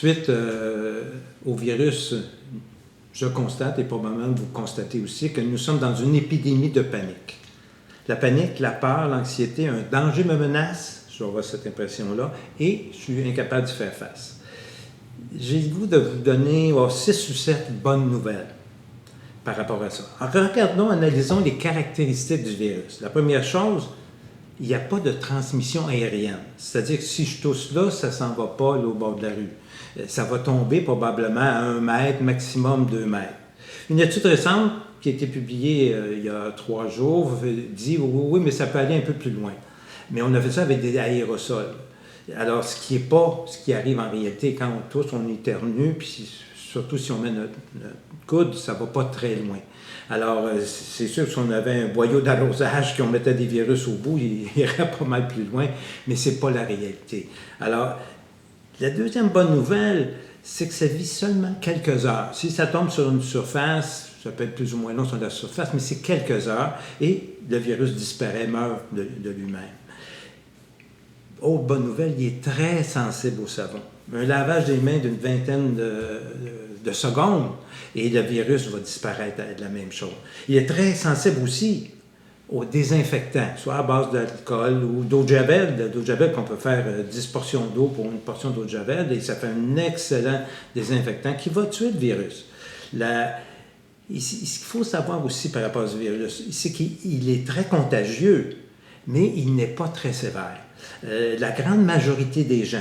Suite au virus, je constate, et probablement vous constatez aussi, que nous sommes dans une épidémie de panique. La panique, la peur, l'anxiété, un danger me menace, j'aurai cette impression-là, et je suis incapable d'y faire face. J'ai le goût de vous donner 6 ou 7 bonnes nouvelles par rapport à ça. Alors, regardons, analysons les caractéristiques du virus. La première chose, il n'y a pas de transmission aérienne. C'est-à-dire que si je tousse là, ça ne s'en va pas là, au bord de la rue. Ça va tomber probablement à 1 mètre, maximum 2 mètres. Une étude récente qui a été publiée il y a 3 jours dit oui, mais ça peut aller un peu plus loin. Mais on a fait ça avec des aérosols. Alors, ce qui arrive en réalité, quand on tousse, on éternue, puis surtout si on met notre coude, ça ne va pas très loin. Alors, c'est sûr que si on avait un boyau d'arrosage, qu'on mettait des virus au bout, il irait pas mal plus loin, mais ce n'est pas la réalité. Alors, la deuxième bonne nouvelle, c'est que ça vit seulement quelques heures. Si ça tombe sur une surface, ça peut être plus ou moins long sur la surface, mais c'est quelques heures, et le virus disparaît, meurt de lui-même. Autre bonne nouvelle, il est très sensible au savon. Un lavage des mains d'une vingtaine de secondes et le virus va disparaître de la même chose. Il est très sensible aussi aux désinfectants, soit à base d'alcool ou d'eau de javel. D'eau de javel qu'on peut faire 10 portions d'eau pour une portion d'eau de javel et ça fait un excellent désinfectant qui va tuer le virus. Ce qu'il faut savoir aussi par rapport au virus, c'est qu'il est très contagieux, mais il n'est pas très sévère. La grande majorité des gens,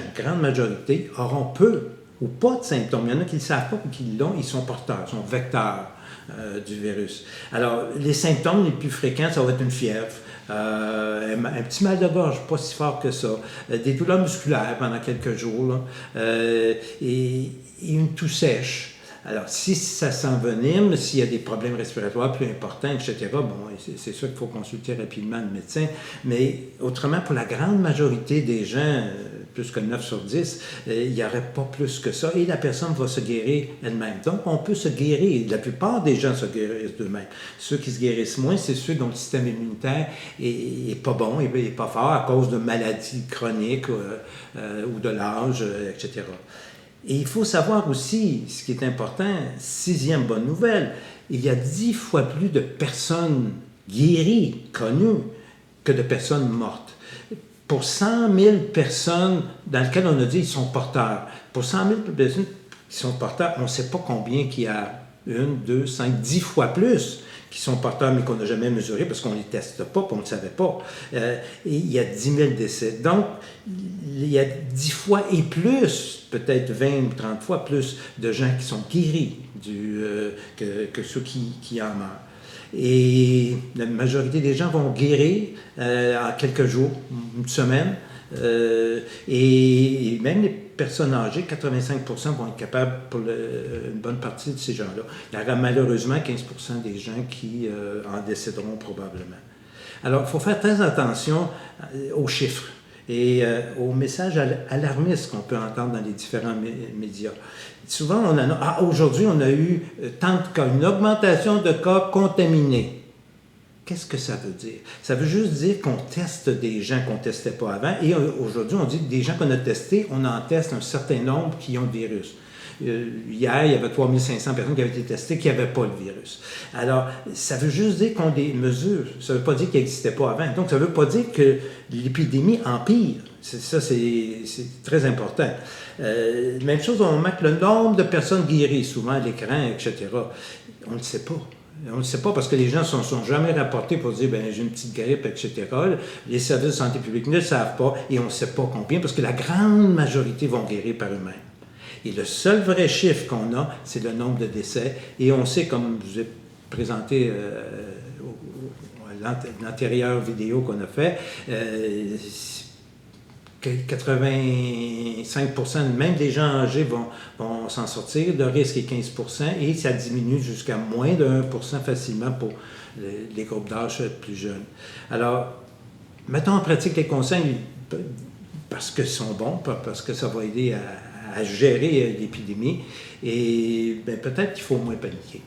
auront peu ou pas de symptômes. Il y en a qui ne le savent pas ou qui l'ont, ils sont porteurs, ils sont vecteurs du virus. Alors, les symptômes les plus fréquents, ça va être une fièvre, un petit mal de gorge, pas si fort que ça, des douleurs musculaires pendant quelques jours, là, et une toux sèche. Alors, si ça s'envenime, s'il y a des problèmes respiratoires plus importants, etc., bon, c'est sûr qu'il faut consulter rapidement le médecin. Mais autrement, pour la grande majorité des gens, plus que 9 sur 10, il n'y aurait pas plus que ça. Et la personne va se guérir elle-même. Donc, on peut se guérir. La plupart des gens se guérissent d'eux-mêmes. Ceux qui se guérissent moins, c'est ceux dont le système immunitaire n'est pas bon, n'est pas fort à cause de maladies chroniques ou de l'âge, etc. Et il faut savoir aussi, ce qui est important, 6e bonne nouvelle, il y a 10 fois plus de personnes guéries, connues, que de personnes mortes. Pour 100 000 personnes dans lesquelles on a dit qu'ils sont porteurs, pour 100 000 personnes qui sont porteurs, on ne sait pas combien qu'il y a 1, 2, 5, 10 fois plus qui sont porteurs, mais qu'on n'a jamais mesuré parce qu'on ne les teste pas, puis on ne le savait pas. Et il y a 10 000 décès. Donc, il y a 10 fois et plus, peut-être 20 ou 30 fois plus de gens qui sont guéris que ceux qui en meurent. Et la majorité des gens vont guérir en quelques jours, une semaine. Et même les personnes âgées, 85% vont être capables pour une bonne partie de ces gens-là. Il y aura malheureusement 15% des gens qui en décéderont probablement. Alors, il faut faire très attention aux chiffres et aux messages alarmistes qu'on peut entendre dans les différents médias. Souvent, aujourd'hui, on a eu tant de cas, une augmentation de cas contaminés. Qu'est-ce que ça veut dire? Ça veut juste dire qu'on teste des gens qu'on ne testait pas avant. Et aujourd'hui, on dit que des gens qu'on a testés, on en teste un certain nombre qui ont le virus. Hier, il y avait 3500 personnes qui avaient été testées qui n'avaient pas le virus. Alors, ça veut juste dire qu'on des mesures. Ça ne veut pas dire qu'il n'existait pas avant. Donc, ça ne veut pas dire que l'épidémie empire. Ça, c'est très important. Même chose, on marque le nombre de personnes guéries, souvent à l'écran, etc. On ne le sait pas. On ne sait pas parce que les gens ne sont jamais rapportés pour dire « j'ai une petite grippe, etc. » Les services de santé publique ne le savent pas et on ne sait pas combien parce que la grande majorité vont guérir par eux-mêmes. Et le seul vrai chiffre qu'on a, c'est le nombre de décès. Et on sait, comme je vous ai présenté l'antérieure vidéo qu'on a fait, que 85%, même des gens âgés vont s'en sortir. Le risque est 15% et ça diminue jusqu'à moins de 1% facilement pour les groupes d'âge plus jeunes. Alors, mettons en pratique les conseils parce qu'ils sont bons, parce que ça va aider à gérer l'épidémie et peut-être qu'il faut moins paniquer.